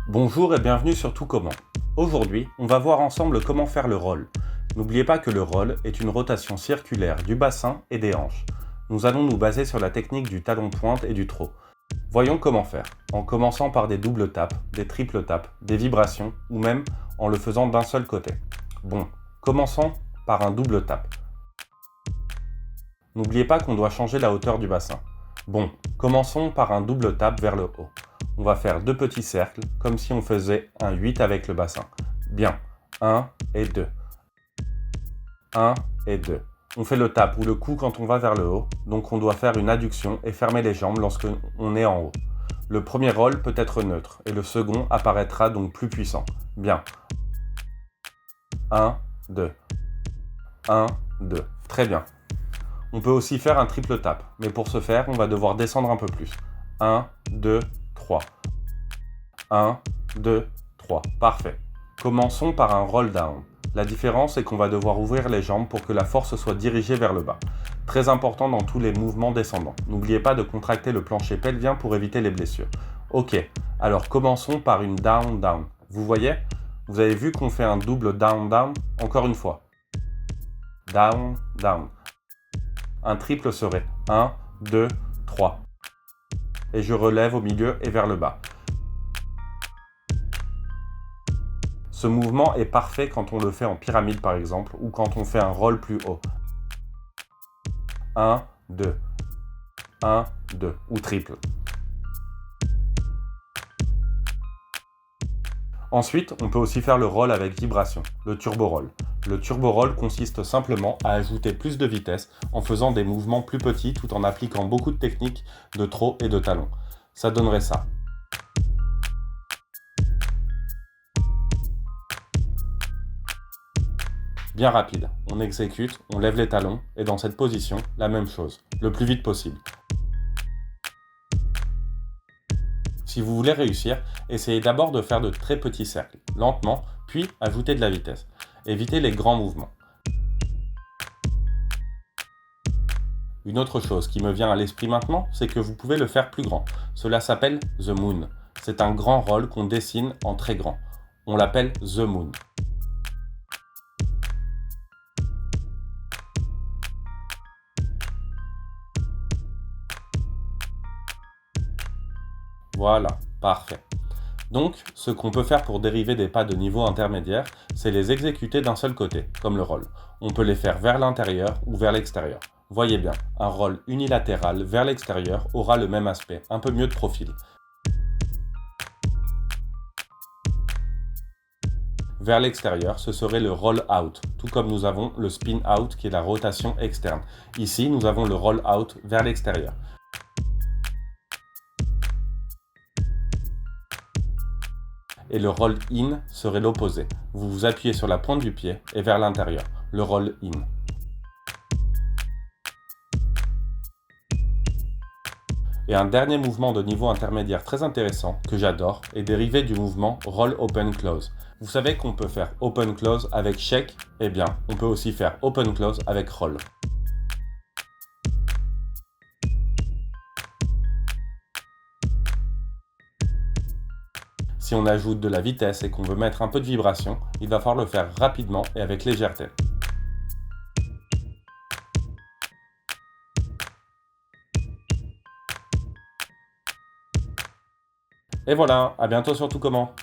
Bonjour et bienvenue sur Tout Comment. Aujourd'hui, on va voir ensemble comment faire le roll. N'oubliez pas que le roll est une rotation circulaire du bassin et des hanches. Nous allons nous baser sur la technique du talon-pointe et du trot. Voyons comment faire, en commençant par des doubles tapes, des triples tapes, des vibrations ou même en le faisant d'un seul côté. Bon, commençons par un double tape. N'oubliez pas qu'on doit changer la hauteur du bassin. Bon, commençons par un double tape vers le haut. On va faire deux petits cercles, comme si on faisait un 8 avec le bassin. Bien, 1 et 2. 1 et 2. On fait le tap ou le coup quand on va vers le haut, donc on doit faire une adduction et fermer les jambes lorsque on est en haut. Le premier roll peut être neutre et le second apparaîtra donc plus puissant. Bien. 1, 2. 1, 2. Très bien. On peut aussi faire un triple tap, mais pour ce faire, on va devoir descendre un peu plus. 1, 2, 3. 1, 2, 3. Parfait. Commençons par un roll down. La différence est qu'on va devoir ouvrir les jambes pour que la force soit dirigée vers le bas. Très important dans tous les mouvements descendants. N'oubliez pas de contracter le plancher pelvien pour éviter les blessures. Ok, alors commençons par une down down. Vous voyez? Vous avez vu qu'on fait un double down down? Encore une fois. Down down. Un triple serait 1, 2, 3. Et je relève au milieu et vers le bas. Ce mouvement est parfait quand on le fait en pyramide par exemple, ou quand on fait un roll plus haut. 1, 2. 1, 2. Ou triple. Ensuite, on peut aussi faire le roll avec vibration, le turbo roll. Le turbo roll consiste simplement à ajouter plus de vitesse en faisant des mouvements plus petits tout en appliquant beaucoup de techniques de trot et de talon. Ça donnerait ça. Bien rapide, on exécute, on lève les talons et dans cette position, la même chose, le plus vite possible. Si vous voulez réussir, essayez d'abord de faire de très petits cercles, lentement, puis ajoutez de la vitesse. Évitez les grands mouvements. Une autre chose qui me vient à l'esprit maintenant, c'est que vous pouvez le faire plus grand. Cela s'appelle The Moon. C'est un grand roll qu'on dessine en très grand. On l'appelle The Moon. Voilà, parfait. Donc, ce qu'on peut faire pour dériver des pas de niveau intermédiaire, c'est les exécuter d'un seul côté, comme le roll. On peut les faire vers l'intérieur ou vers l'extérieur. Voyez bien, un roll unilatéral vers l'extérieur aura le même aspect, un peu mieux de profil. Vers l'extérieur, ce serait le roll out, tout comme nous avons le spin out qui est la rotation externe. Ici, nous avons le roll out vers l'extérieur. Et le roll in serait l'opposé. Vous vous appuyez sur la pointe du pied et vers l'intérieur, le roll in. Et un dernier mouvement de niveau intermédiaire très intéressant, que j'adore, est dérivé du mouvement roll open close. Vous savez qu'on peut faire open close avec shake, eh bien, on peut aussi faire open close avec roll. Si on ajoute de la vitesse et qu'on veut mettre un peu de vibration, il va falloir le faire rapidement et avec légèreté. Et voilà, à bientôt sur Tout Comment.